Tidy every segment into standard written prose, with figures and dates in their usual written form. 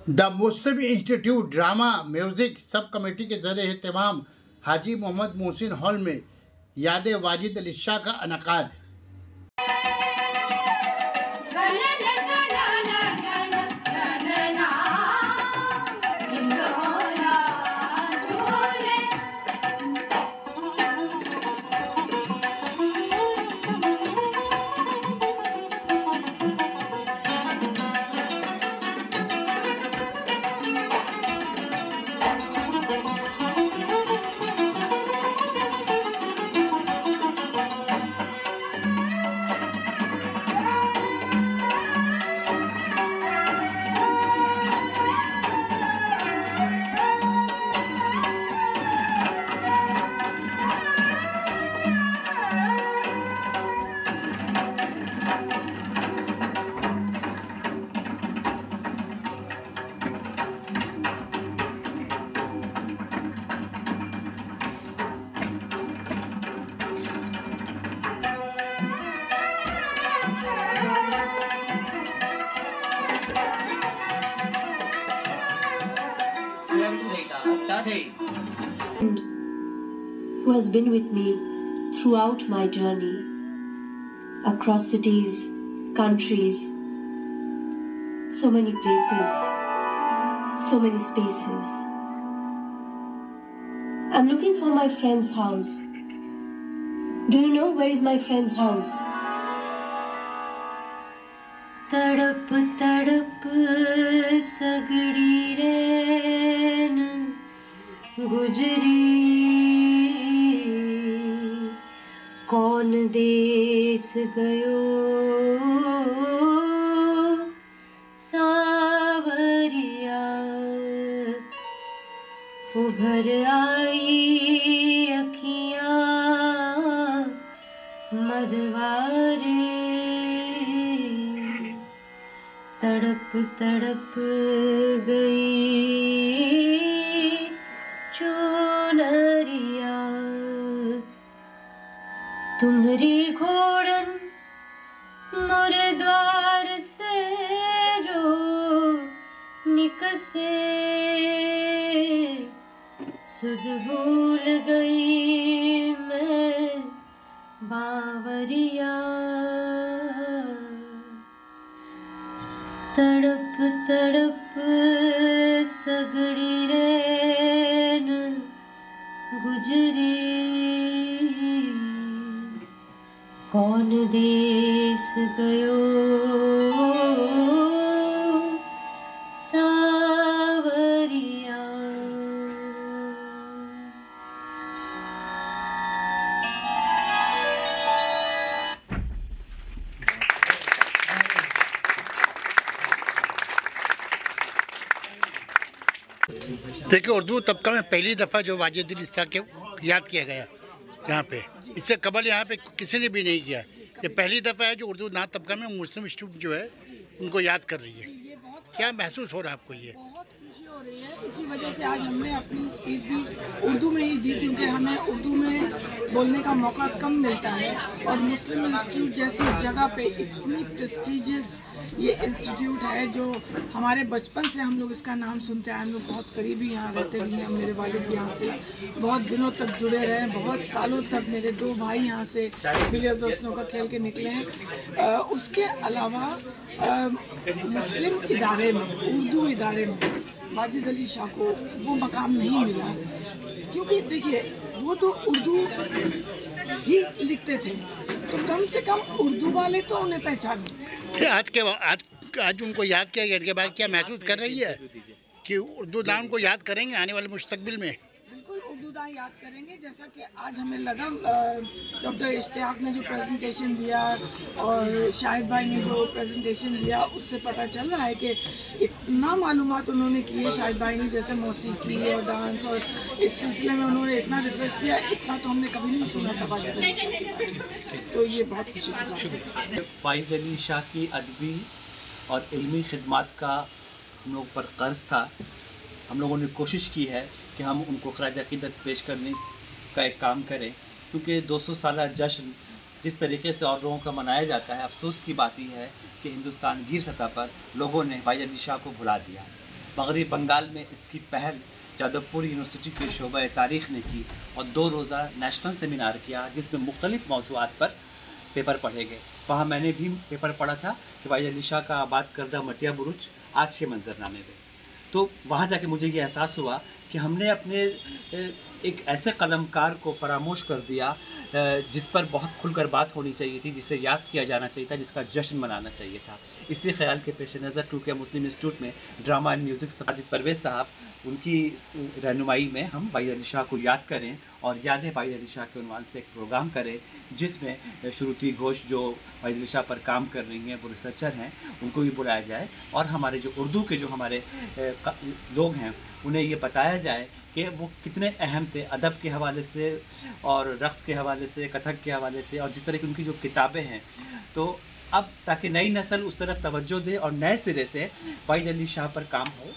The Muslim institute drama music sub committee के ज़रिए एहतमाम हाजी Mohammad Mohsin hall में याद वाजिद अली शाह का इनेकाद। Who has been with me throughout my journey across cities, countries, so many places, so many spaces. I'm looking for my friend's house. Do you know where is my friend's house? तड़प तड़प सगड़ी रैन गुजरी, कौन देश गयो सावरिया, उभर आई अखियां मदवारे, तड़प तड़प गई चुनरिया, तुम्हारी घोड़न मोरे द्वार से जो निकसे, सुध भूल गई मैं बावरिया, तड़प तड़प सगड़ी रैन गुजरी, कौन देश गयो सावरिया। देखिए, उर्दू तबका में पहली दफ़ा जो वाजिद अली शाह के याद किया गया यहाँ पे, इससे कबल यहाँ पे किसी ने भी नहीं किया। ये पहली दफ़ा है जो उर्दू नात तबका में मुस्लिम इंस्टीट्यूट जो है उनको याद कर रही है। क्या महसूस हो रहा है आपको? ये बहुत खुशी हो रही है। इसी वजह से आज हमने अपनी स्पीच भी उर्दू में ही दी, क्योंकि हमें उर्दू में बोलने का मौका कम मिलता है। और मुस्लिम इंस्टीट्यूट जैसी जगह पे इतनी प्रेस्टिजियस ये इंस्टीट्यूट है, जो हमारे बचपन से हम लोग इसका नाम सुनते आए। हम लोग बहुत करीबी यहाँ रहते भी हैं। मेरे वालिद यहाँ से बहुत दिनों तक जुड़े रहे, बहुत सालों तक मेरे दो भाई यहाँ से बिलियर्ड्स और स्नूकर खेल के निकले हैं। उसके अलावा मुस्लिम इदारे में, उर्दू इदारे में वाजिद अली शाह को वो मकाम नहीं मिला, क्योंकि देखिए वो तो उर्दू ही लिखते थे, तो कम से कम उर्दू वाले तो उन्हें पहचाने। आज उनको याद किया गया के बाद क्या महसूस कर रही है कि उर्दू नाम को याद करेंगे आने वाले मुस्तकबिल में? बिल्कुल उर्दू दान याद करेंगे। जैसा कि आज हमें लगा डॉक्टर इश्तियाक ने जो प्रेजेंटेशन दिया और शाहिद भाई ने जो प्रेजेंटेशन दिया, उससे पता चल रहा है कि इतना मालूमात उन्होंने की है शाहिद भाई ने, जैसे मौसीकी और डांस, और इस सिलसिले में उन्होंने इतना रिसर्च किया, इतना तो हमने कभी नहीं सुना था वाजिद अली शाह। तो ये बहुत खुशी की बात है। वाजिद अली शाह की अदबी और इल्मी खिदमत का हम लोग पर कर्ज था। हम लोगों ने कोशिश की है कि हम उनको खराज अक़ीदत पेश करने का एक काम करें, क्योंकि 200 साला जश्न जिस तरीके से और लोगों का मनाया जाता है, अफसोस की बात यह है कि हिंदुस्तान गिर सतह पर लोगों ने वाजिद अली शाह को भुला दिया। मगरबी बंगाल में इसकी पहल जादवपुर यूनिवर्सिटी के शोबा तारीख़ ने की और 2 रोज़ा नेशनल सेमिनार किया जिसमें मुख्तलिफ़ मौज़ूआत पर पेपर पढ़े गए। वहाँ मैंने भी पेपर पढ़ा था कि वाहिद अली शाह का आबाद करदा मटिया बुरुज आज के मंजरनामे में। तो वहाँ जाके मुझे ये एहसास हुआ कि हमने अपने एक ऐसे कलमकार को फरामोश कर दिया जिस पर बहुत खुलकर बात होनी चाहिए थी, जिसे याद किया जाना चाहिए था, जिसका जश्न मनाना चाहिए था। इसी ख्याल के पेश नज़र क्योंकि मुस्लिम इंस्टीट्यूट में drama and music Sajid Parvez साहब, उनकी रहनुमाई में हम वाहिद अली शाह को याद करें और याद वाहिद अली शाह के उन्वान से एक प्रोग्राम करें जिसमें श्रुति घोष जो वाहिद अली शाह पर काम कर रही हैं, वो रिसर्चर हैं, उनको भी बुलाया जाए और हमारे जो उर्दू के जो हमारे लोग हैं उन्हें ये बताया जाए कि वो कितने अहम थे अदब के हवाले से और रक़्स के हवाले से, कथक के हवाले से, और जिस तरह की उनकी जो किताबें हैं। तो अब ताकि नई नस्ल उस तरफ तवज्जो दे और नए सिरे से वाहिद अली शाह पर काम हो,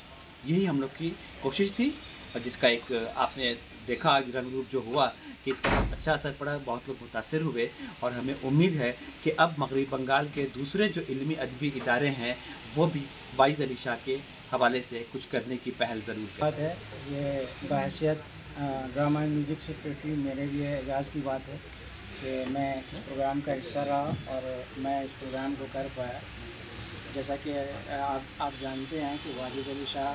यही हम लोग की कोशिश थी और जिसका एक आपने देखा आज रंग रूप जो हुआ कि इसका बहुत अच्छा असर पड़ा, बहुत लोग मुतासिर हुए और हमें उम्मीद है कि अब मगरबी बंगाल के दूसरे जो इल्मी अदबी इदारे हैं वो भी वाहिद अली शाह के हवाले से कुछ करने की पहल ज़रूर बात है। ये बहैसियत ड्रामा एंड म्यूज़िक सेक्रेटरी मेरे लिए एजाज़ की बात है कि मैं इस प्रोग्राम का हिस्सा रहा और मैं इस प्रोग्राम को कर पाया। जैसा कि आप जानते हैं कि वाहिद अली शाह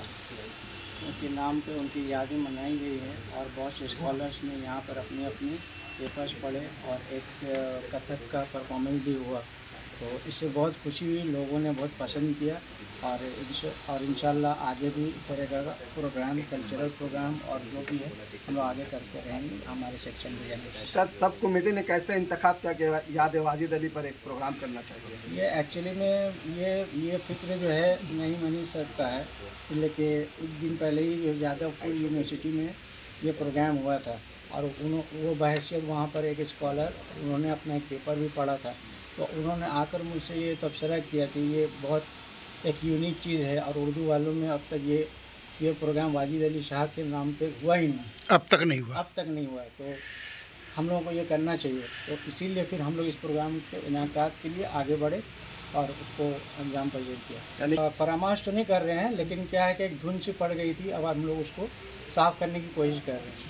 के नाम पे उनकी यादें मनाई गई हैं और बहुत से स्कॉलर्स ने यहाँ पर अपने अपने पेपर्स पढ़े और एक कथक का परफॉर्मेंस भी हुआ। तो इससे बहुत खुशी हुई, लोगों ने बहुत पसंद किया और इंशाल्लाह आगे भी इस तरह का प्रोग्राम, कल्चरल प्रोग्राम और जो भी है हम लोग आगे करते रहेंगे हमारे सेक्शन में। सर, सब कमेटी ने कैसे इंतखाब किया कि याद वाजिद अली पर एक प्रोग्राम करना चाहिए? ये एक्चुअली में ये फिक्र जो है नहीं मनी सर का है, लेकिन कुछ दिन पहले ही जादवपुर यूनिवर्सिटी में ये प्रोग्राम हुआ था और वो बहैसियत वहाँ पर एक स्कॉलर, उन्होंने अपना एक पेपर भी पढ़ा था, तो उन्होंने आकर मुझसे ये तबसरा किया कि ये बहुत एक यूनिक चीज़ है और उर्दू वालों में अब तक ये प्रोग्राम वाजिद अली शाह के नाम पे हुआ ही नहीं, अब तक नहीं हुआ है। तो हम लोगों को ये करना चाहिए, तो इसीलिए फिर हम लोग इस प्रोग्राम के इनाकात के लिए आगे बढ़े और उसको अंजाम पजीर किया। फरामाश तो नहीं कर रहे हैं, लेकिन क्या है कि एक धुन सी पड़ गई थी, अब हम लोग उसको साफ़ करने की कोशिश कर रहे हैं।